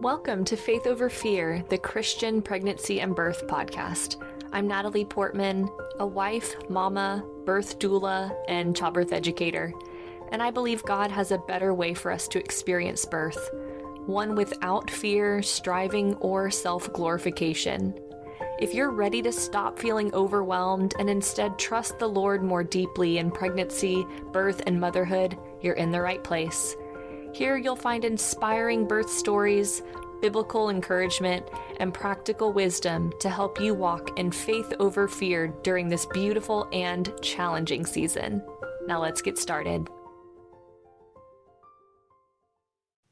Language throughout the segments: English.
Welcome to Faith Over Fear, the Christian Pregnancy and Birth podcast. I'm Natalie Portman, a wife, mama, birth doula, and childbirth educator. And I believe God has a better way for us to experience birth, one without fear, striving, or self-glorification. If you're ready to stop feeling overwhelmed and instead trust the Lord more deeply in pregnancy, birth, and motherhood, you're in the right place. Here you'll find inspiring birth stories, biblical encouragement, and practical wisdom to help you walk in faith over fear during this beautiful and challenging season. Now let's get started.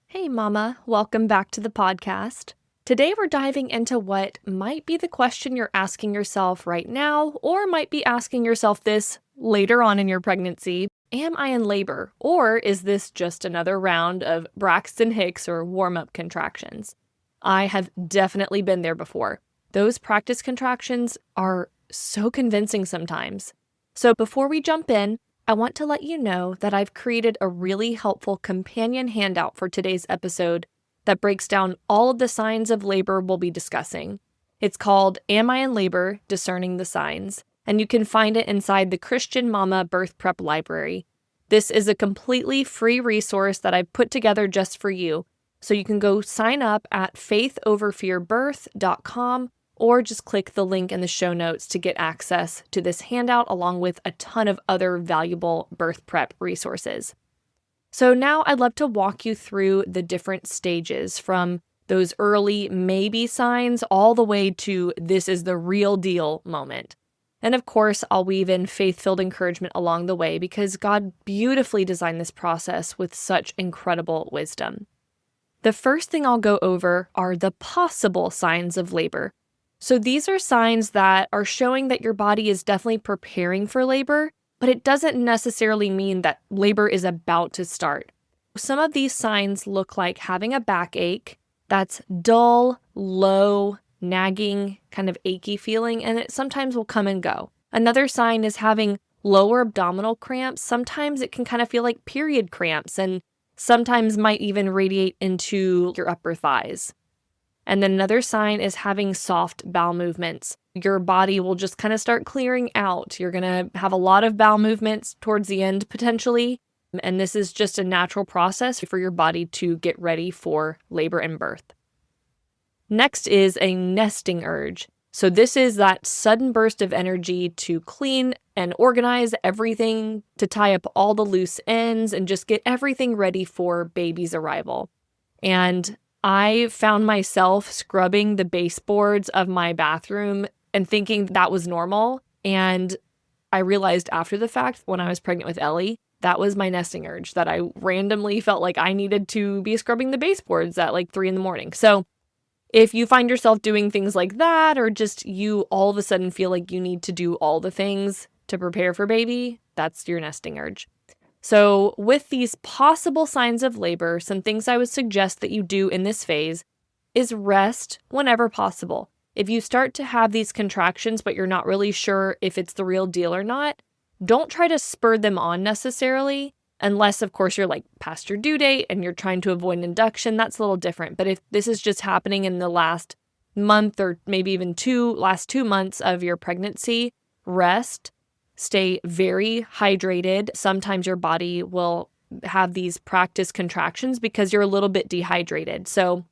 Hey Mama, welcome back to the podcast. Today we're diving into what might be the question you're asking yourself right now, or might be asking yourself this later on in your pregnancy. Am I in labor, or is this just another round of Braxton Hicks or warm-up contractions? I have definitely been there before. Those practice contractions are so convincing sometimes. So before we jump in, I want to let you know that I've created a really helpful companion handout for today's episode that breaks down all of the signs of labor we'll be discussing. It's called Am I in Labor? Discerning the Signs, and you can find it inside the Christian Mama Birth Prep Library. This is a completely free resource that I've put together just for you, so you can go sign up at faithoverfearbirth.com or just click the link in the show notes to get access to this handout along with a ton of other valuable birth prep resources. So now I'd love to walk you through the different stages from those early maybe signs all the way to this is the real deal moment. And of course, I'll weave in faith-filled encouragement along the way because God beautifully designed this process with such incredible wisdom. The first thing I'll go over are the possible signs of labor. So these are signs that are showing that your body is definitely preparing for labor, but it doesn't necessarily mean that labor is about to start. Some of these signs look like having a backache that's dull, low, nagging, kind of achy feeling, and it sometimes will come and go. Another sign is having lower abdominal cramps. Sometimes it can kind of feel like period cramps, and sometimes might even radiate into your upper thighs. And then another sign is having soft bowel movements. Your body will just kind of start clearing out. You're going to have a lot of bowel movements towards the end potentially, and this is just a natural process for your body to get ready for labor and birth. Next is a nesting urge. So this is that sudden burst of energy to clean and organize everything, to tie up all the loose ends and just get everything ready for baby's arrival. And I found myself scrubbing the baseboards of my bathroom and thinking that was normal. And I realized after the fact, when I was pregnant with Ellie, that was my nesting urge, that I randomly felt like I needed to be scrubbing the baseboards at like 3 a.m. So if you find yourself doing things like that, or just you all of a sudden feel like you need to do all the things to prepare for baby, that's your nesting urge. So with these possible signs of labor, some things I would suggest that you do in this phase is rest whenever possible. If you start to have these contractions, but you're not really sure if it's the real deal or not, don't try to spur them on necessarily. Unless, of course, you're like past your due date and you're trying to avoid induction, that's a little different. But if this is just happening in the last month or maybe even last 2 months of your pregnancy, rest, stay very hydrated. Sometimes your body will have these practice contractions because you're a little bit dehydrated. So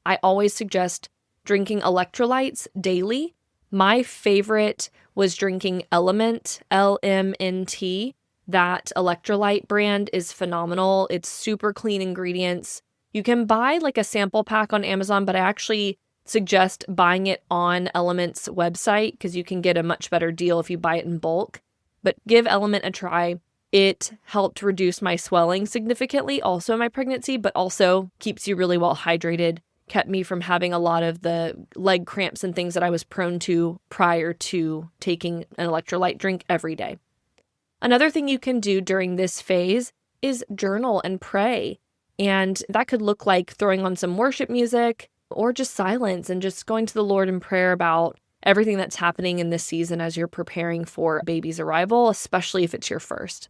I always suggest drinking electrolytes daily. My favorite was drinking Element, LMNT. That electrolyte brand is phenomenal. It's super clean ingredients. You can buy like a sample pack on Amazon, but I actually suggest buying it on Element's website because you can get a much better deal if you buy it in bulk. But give Element a try. It helped reduce my swelling significantly also in my pregnancy, but also keeps you really well hydrated, kept me from having a lot of the leg cramps and things that I was prone to prior to taking an electrolyte drink every day. Another thing you can do during this phase is journal and pray. And that could look like throwing on some worship music or just silence and just going to the Lord in prayer about everything that's happening in this season as you're preparing for baby's arrival, especially if it's your first.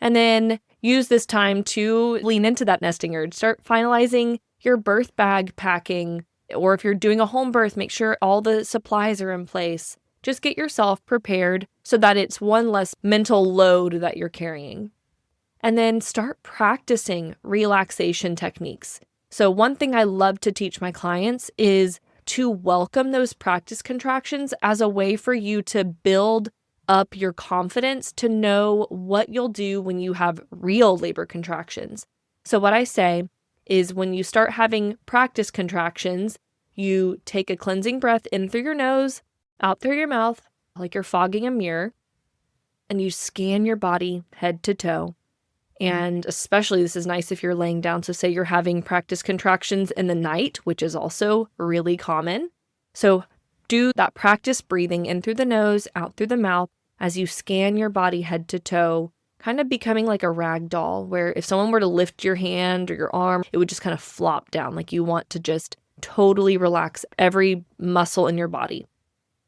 And then use this time to lean into that nesting urge. Start finalizing your birth bag packing, or if you're doing a home birth, make sure all the supplies are in place. Just get yourself prepared so that it's one less mental load that you're carrying. And then start practicing relaxation techniques. So one thing I love to teach my clients is to welcome those practice contractions as a way for you to build up your confidence to know what you'll do when you have real labor contractions. So what I say is when you start having practice contractions, you take a cleansing breath in through your nose, out through your mouth, like you're fogging a mirror, and you scan your body head to toe. And especially this is nice if you're laying down. So say you're having practice contractions in the night, which is also really common. So do that practice breathing in through the nose, out through the mouth, as you scan your body head to toe, kind of becoming like a rag doll, where if someone were to lift your hand or your arm, it would just kind of flop down. Like you want to just totally relax every muscle in your body.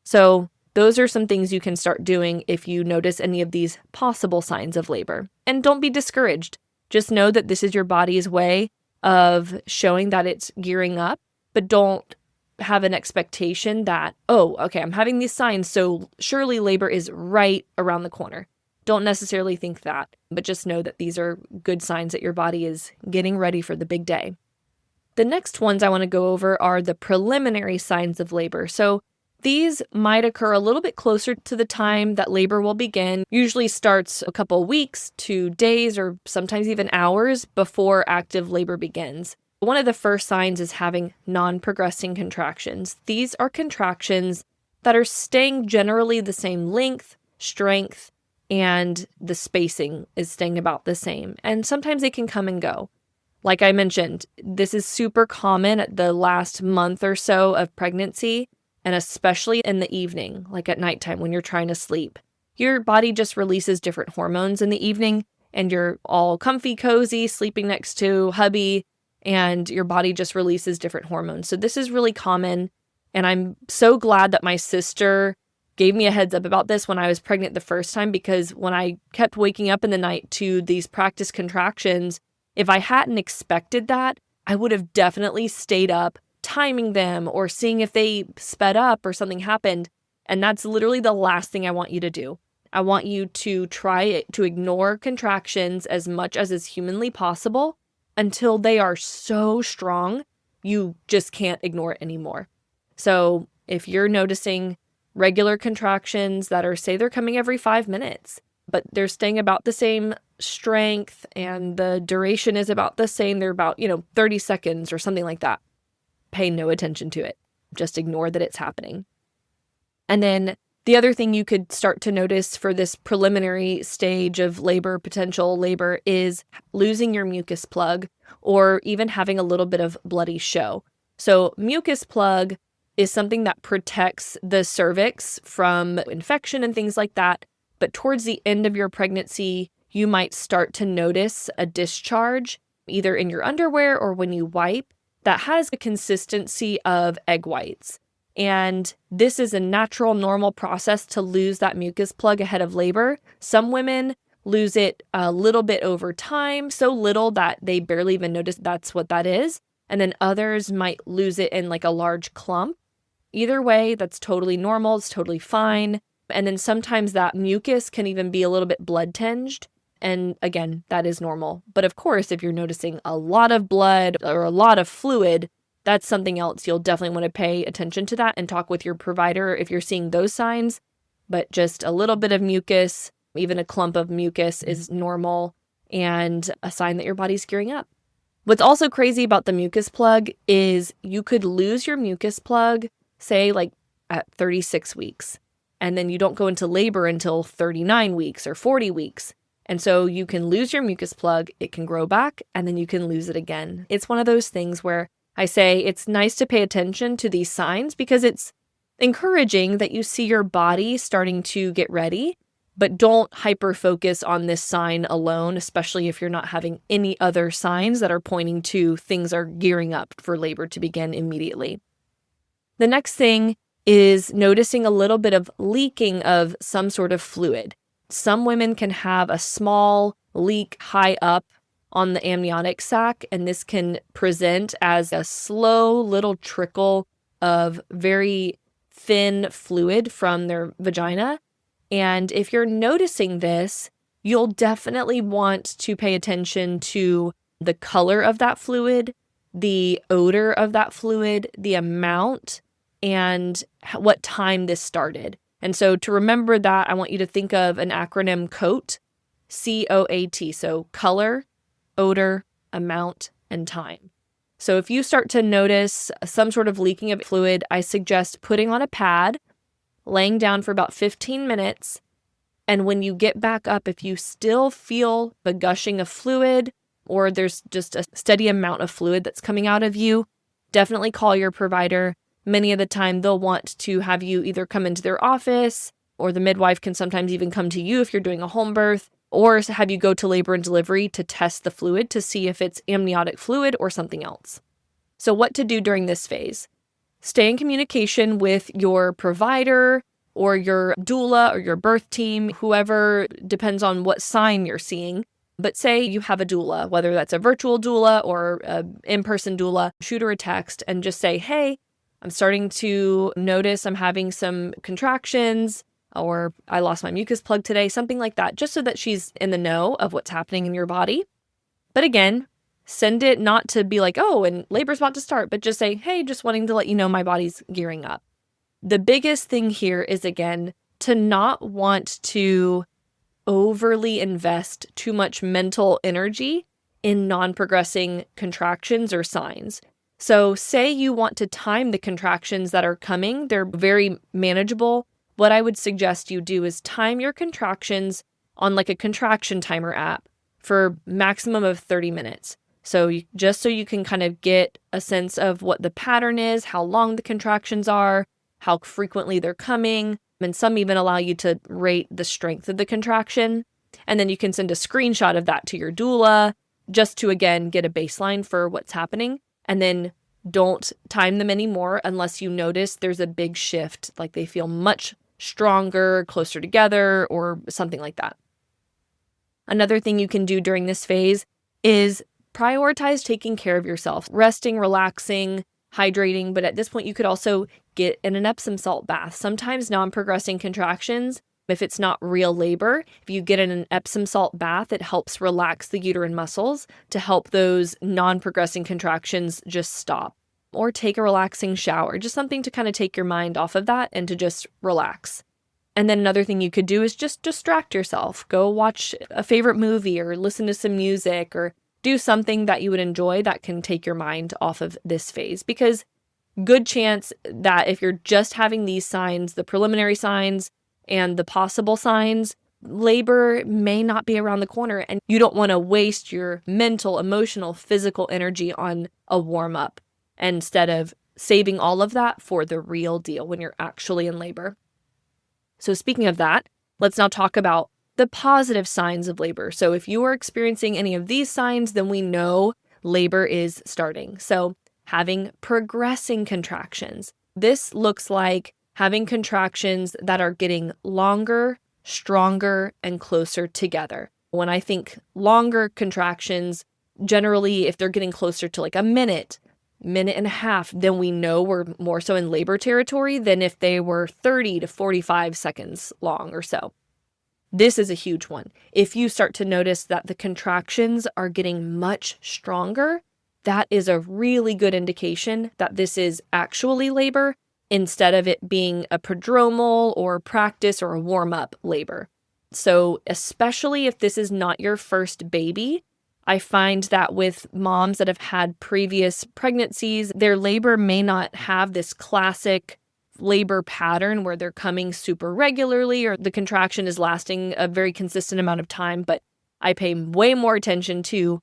So those are some things you can start doing if you notice any of these possible signs of labor. And don't be discouraged. Just know that this is your body's way of showing that it's gearing up, but don't have an expectation that, oh, okay, I'm having these signs, so surely labor is right around the corner. Don't necessarily think that, but just know that these are good signs that your body is getting ready for the big day. The next ones I want to go over are the preliminary signs of labor. So these might occur a little bit closer to the time that labor will begin. Usually starts a couple weeks to days or sometimes even hours before active labor begins. One of the first signs is having non-progressing contractions. These are contractions that are staying generally the same length, strength, and the spacing is staying about the same. And sometimes they can come and go. Like I mentioned, this is super common at the last month or so of pregnancy, and especially in the evening, like at nighttime when you're trying to sleep. Your body just releases different hormones in the evening, and you're all comfy, cozy, sleeping next to hubby, and your body just releases different hormones. So this is really common, and I'm so glad that my sister gave me a heads up about this when I was pregnant the first time, because when I kept waking up in the night to these practice contractions, if I hadn't expected that, I would have definitely stayed up timing them or seeing if they sped up or something happened. And that's literally the last thing I want you to do. I want you to try to ignore contractions as much as is humanly possible until they are so strong, you just can't ignore it anymore. So if you're noticing regular contractions that are, say they're coming every 5 minutes, but they're staying about the same strength and the duration is about the same, they're about, 30 seconds or something like that, pay no attention to it. Just ignore that it's happening. And then the other thing you could start to notice for this preliminary stage of labor, potential labor, is losing your mucus plug or even having a little bit of bloody show. So mucus plug is something that protects the cervix from infection and things like that. But towards the end of your pregnancy, you might start to notice a discharge, either in your underwear or when you wipe, that has a consistency of egg whites. And this is a natural, normal process to lose that mucus plug ahead of labor. Some women lose it a little bit over time, so little that they barely even notice that's what that is. And then others might lose it in like a large clump. Either way, that's totally normal. It's totally fine. And then sometimes that mucus can even be a little bit blood tinged. And again, that is normal. But of course, if you're noticing a lot of blood or a lot of fluid, that's something else. You'll definitely want to pay attention to that and talk with your provider if you're seeing those signs. But just a little bit of mucus, even a clump of mucus, is normal and a sign that your body's gearing up. What's also crazy about the mucus plug is you could lose your mucus plug, say like at 36 weeks, and then you don't go into labor until 39 weeks or 40 weeks. And so you can lose your mucus plug, it can grow back, and then you can lose it again. It's one of those things where I say it's nice to pay attention to these signs because it's encouraging that you see your body starting to get ready, but don't hyper focus on this sign alone, especially if you're not having any other signs that are pointing to things are gearing up for labor to begin immediately. The next thing is noticing a little bit of leaking of some sort of fluid. Some women can have a small leak high up on the amniotic sac, and this can present as a slow little trickle of very thin fluid from their vagina. And if you're noticing this, you'll definitely want to pay attention to the color of that fluid, the odor of that fluid, the amount, and what time this started. And so to remember that, I want you to think of an acronym COAT, COAT. So color, odor, amount, and time. So if you start to notice some sort of leaking of fluid, I suggest putting on a pad, laying down for about 15 minutes. And when you get back up, if you still feel the gushing of fluid or there's just a steady amount of fluid that's coming out of you, definitely call your provider. Many of the time, they'll want to have you either come into their office, or the midwife can sometimes even come to you if you're doing a home birth, or have you go to labor and delivery to test the fluid to see if it's amniotic fluid or something else. So what to do during this phase? Stay in communication with your provider or your doula or your birth team, whoever, depends on what sign you're seeing. But say you have a doula, whether that's a virtual doula or an in-person doula, shoot her a text and just say, hey, I'm starting to notice I'm having some contractions, or I lost my mucus plug today, something like that, just so that she's in the know of what's happening in your body. But again, send it not to be like, oh, and labor's about to start, but just say, hey, just wanting to let you know my body's gearing up. The biggest thing here is, again, to not want to overly invest too much mental energy in non-progressing contractions or signs. So say you want to time the contractions that are coming, they're very manageable. What I would suggest you do is time your contractions on like a contraction timer app for maximum of 30 minutes. So just so you can kind of get a sense of what the pattern is, how long the contractions are, how frequently they're coming, and some even allow you to rate the strength of the contraction. And then you can send a screenshot of that to your doula just to, again, get a baseline for what's happening. And then don't time them anymore unless you notice there's a big shift, like they feel much stronger, closer together, or something like that. Another thing you can do during this phase is prioritize taking care of yourself, resting, relaxing, hydrating. But at this point, you could also get in an Epsom salt bath. Sometimes non-progressing contractions, if it's not real labor, if you get in an Epsom salt bath, it helps relax the uterine muscles to help those non-progressing contractions just stop. Or take a relaxing shower, just something to kind of take your mind off of that and to just relax. And then another thing you could do is just distract yourself. Go watch a favorite movie or listen to some music or do something that you would enjoy that can take your mind off of this phase. Because good chance that if you're just having these signs, the preliminary signs and the possible signs, labor may not be around the corner, and you don't want to waste your mental, emotional, physical energy on a warm-up instead of saving all of that for the real deal when you're actually in labor. So speaking of that, let's now talk about the positive signs of labor. So if you are experiencing any of these signs, then we know labor is starting. So having progressing contractions. This looks like having contractions that are getting longer, stronger, and closer together. When I think longer contractions, generally if they're getting closer to like a minute and a half, then we know we're more so in labor territory than if they were 30 to 45 seconds long or so. This is a huge one. If you start to notice that the contractions are getting much stronger, that is a really good indication that this is actually labor instead of it being a prodromal or practice or a warm-up labor. So especially if this is not your first baby, I find that with moms that have had previous pregnancies, their labor may not have this classic labor pattern where they're coming super regularly or the contraction is lasting a very consistent amount of time. But I pay way more attention to,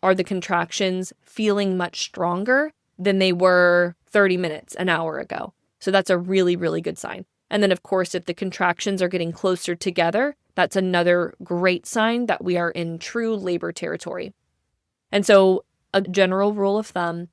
are the contractions feeling much stronger than they were 30 minutes, an hour ago? So that's a really, really good sign. And then, of course, if the contractions are getting closer together, that's another great sign that we are in true labor territory. And so a general rule of thumb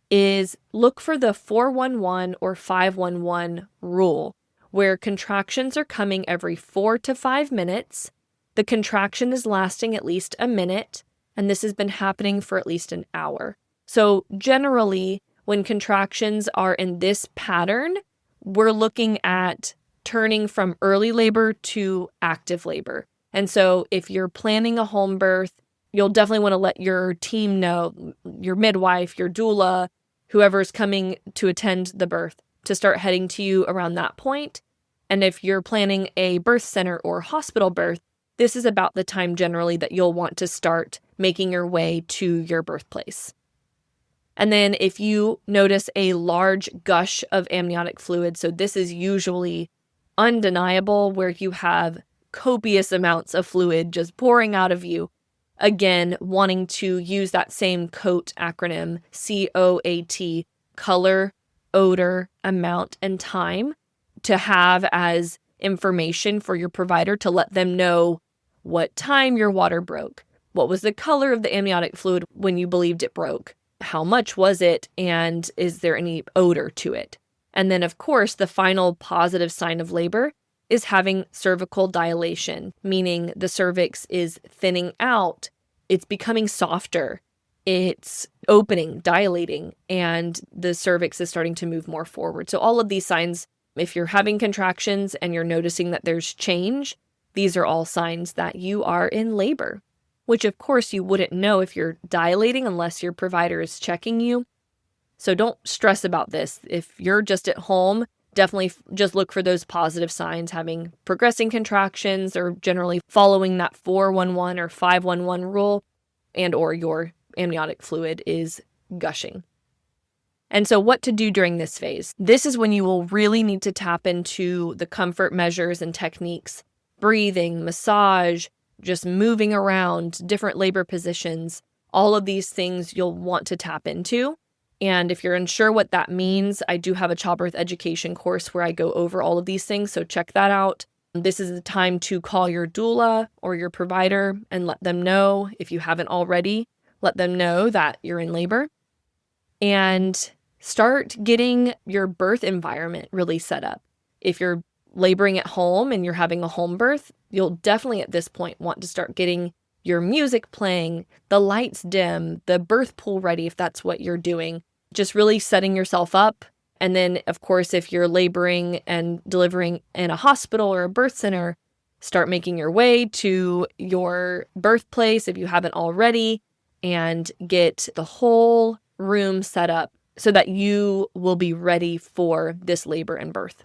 is look for the 411 or 511 rule, where contractions are coming every 4 to 5 minutes, the contraction is lasting at least a minute, and this has been happening for at least an hour. So generally, when contractions are in this pattern, we're looking at turning from early labor to active labor. And so if you're planning a home birth, you'll definitely want to let your team know, your midwife, your doula, whoever's coming to attend the birth, to start heading to you around that point. And if you're planning a birth center or hospital birth, this is about the time generally that you'll want to start making your way to your birthplace. And then if you notice a large gush of amniotic fluid, so this is usually undeniable, where you have copious amounts of fluid just pouring out of you, again, wanting to use that same COAT acronym, COAT, color, odor, amount, and time, to have as information for your provider to let them know what time your water broke, what was the color of the amniotic fluid when you believed it broke, how much was it, and is there any odor to it? And then, of course, the final positive sign of labor is having cervical dilation, meaning the cervix is thinning out, it's becoming softer, it's opening, dilating, and the cervix is starting to move more forward. So all of these signs, if you're having contractions and you're noticing that there's change, these are all signs that you are in labor, which of course you wouldn't know if you're dilating unless your provider is checking you. So don't stress about this. If you're just at home, definitely just look for those positive signs, having progressing contractions or generally following that 411 or 511 rule, and or your amniotic fluid is gushing. And so what to do during this phase? This is when you will really need to tap into the comfort measures and techniques, breathing, massage, just moving around, different labor positions, all of these things you'll want to tap into. And if you're unsure what that means, I do have a childbirth education course where I go over all of these things, so check that out. This is the time to call your doula or your provider and let them know, if you haven't already, let them know that you're in labor. And start getting your birth environment really set up. If you're laboring at home and you're having a home birth, you'll definitely at this point want to start getting your music playing, the lights dim, the birth pool ready if that's what you're doing. Just really setting yourself up. And then, of course, if you're laboring and delivering in a hospital or a birth center, start making your way to your birthplace if you haven't already, and get the whole room set up so that you will be ready for this labor and birth.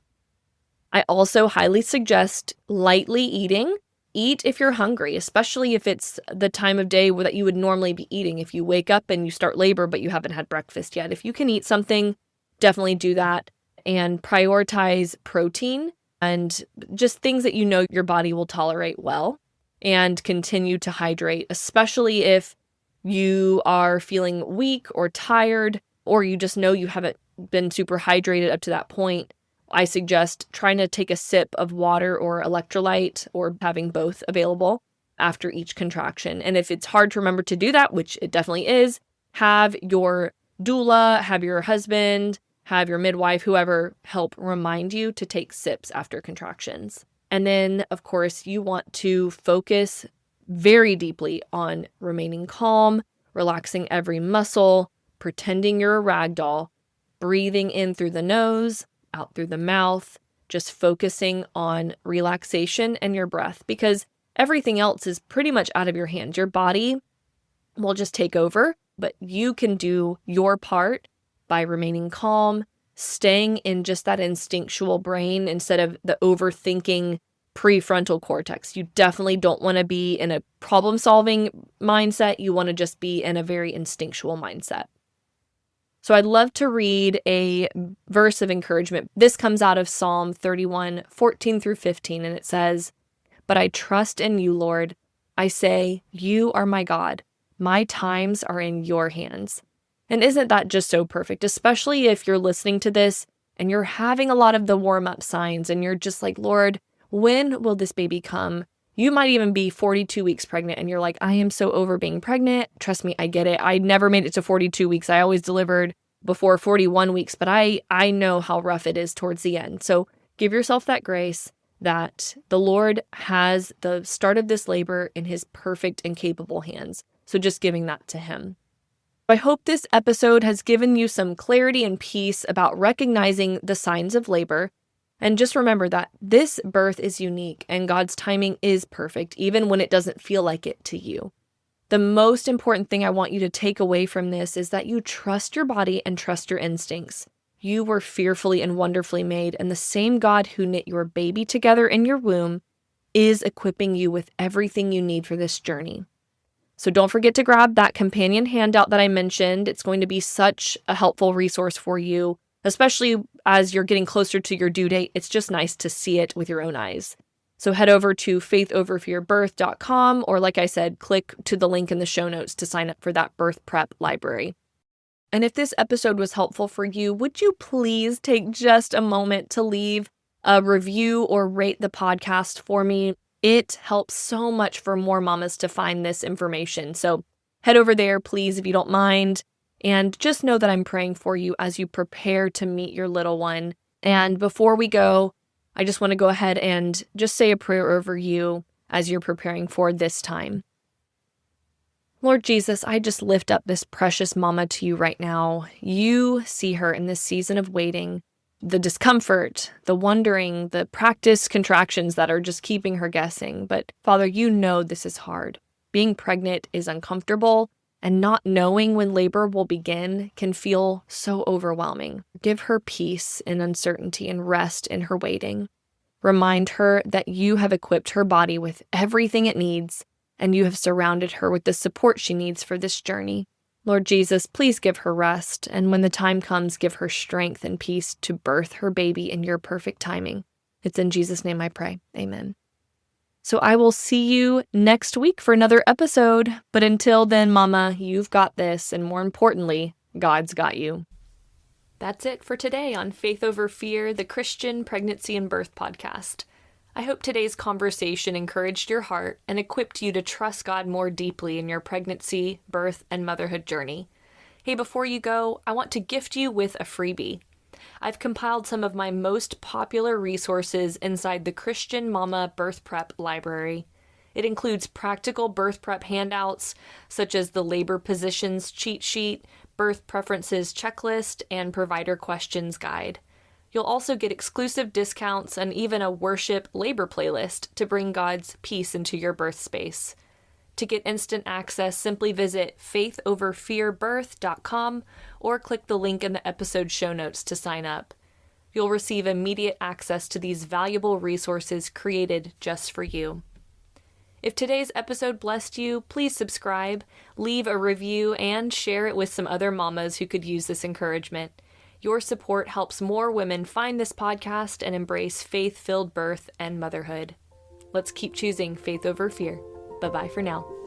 I also highly suggest lightly eating. Eat if you're hungry, especially if it's the time of day that you would normally be eating. If you wake up and you start labor, but you haven't had breakfast yet. If you can eat something, definitely do that, and prioritize protein and just things that you know your body will tolerate well, and continue to hydrate, especially if you are feeling weak or tired, or you just know you haven't been super hydrated up to that point. I suggest trying to take a sip of water or electrolyte, or having both available after each contraction. And if it's hard to remember to do that, which it definitely is, have your doula, have your husband, have your midwife, whoever, help remind you to take sips after contractions. And then, of course, you want to focus very deeply on remaining calm, relaxing every muscle, pretending you're a rag doll, breathing in through the nose, out through the mouth, just focusing on relaxation and your breath, because everything else is pretty much out of your hands. Your body will just take over, but you can do your part by remaining calm, staying in just that instinctual brain instead of the overthinking prefrontal cortex. You definitely don't want to be in a problem-solving mindset. You want to just be in a very instinctual mindset. So I'd love to read a verse of encouragement. This comes out of Psalm 31, 14 through 15, and it says, "But I trust in you, Lord. I say, you are my God. My times are in your hands." And isn't that just so perfect? Especially if you're listening to this and you're having a lot of the warm-up signs and you're just like, Lord, when will this baby come? You might even be 42 weeks pregnant and you're like, I am so over being pregnant. Trust me, I get it. I never made it to 42 weeks. I always delivered before 41 weeks, but I know how rough it is towards the end. So give yourself that grace. that the Lord has the start of this labor in his perfect and capable hands. So just giving that to him. I hope this episode has given you some clarity and peace about recognizing the signs of labor. And just remember that this birth is unique and God's timing is perfect, even when it doesn't feel like it to you. The most important thing I want you to take away from this is that you trust your body and trust your instincts. You were fearfully and wonderfully made, and the same God who knit your baby together in your womb is equipping you with everything you need for this journey. So don't forget to grab that companion handout that I mentioned. It's going to be such a helpful resource for you, especially as you're getting closer to your due date. It's just nice to see it with your own eyes. So head over to faithoverfearbirth.com, or like I said, click to the link in the show notes to sign up for that birth prep library. And if this episode was helpful for you, would you please take just a moment to leave a review or rate the podcast for me? It helps so much for more mamas to find this information. So head over there, please, if you don't mind. And just know that I'm praying for you as you prepare to meet your little one. And before we go, I just want to go ahead and just say a prayer over you as you're preparing for this time. Lord Jesus, I just lift up this precious mama to you right now. You see her in this season of waiting, the discomfort, the wondering, the practice contractions that are just keeping her guessing. But Father, you know this is hard. Being pregnant is uncomfortable, and not knowing when labor will begin can feel so overwhelming. Give her peace in uncertainty and rest in her waiting. Remind her that you have equipped her body with everything it needs, and you have surrounded her with the support she needs for this journey. Lord Jesus, please give her rest, and when the time comes, give her strength and peace to birth her baby in your perfect timing. It's in Jesus' name I pray. Amen. So I will see you next week for another episode. But until then, Mama, you've got this, and more importantly, God's got you. That's it for today on Faith Over Fear, the Christian Pregnancy and Birth podcast. I hope today's conversation encouraged your heart and equipped you to trust God more deeply in your pregnancy, birth, and motherhood journey. Hey, before you go, I want to gift you with a freebie. I've compiled some of my most popular resources inside the Christian Mama Birth Prep Library. It includes practical birth prep handouts, such as the Labor Positions Cheat Sheet, Birth Preferences Checklist, and Provider Questions Guide. You'll also get exclusive discounts and even a worship labor playlist to bring God's peace into your birth space. To get instant access, simply visit faithoverfearbirth.com or click the link in the episode show notes to sign up. You'll receive immediate access to these valuable resources created just for you. If today's episode blessed you, please subscribe, leave a review, and share it with some other mamas who could use this encouragement. Your support helps more women find this podcast and embrace faith-filled birth and motherhood. Let's keep choosing faith over fear. Bye-bye for now.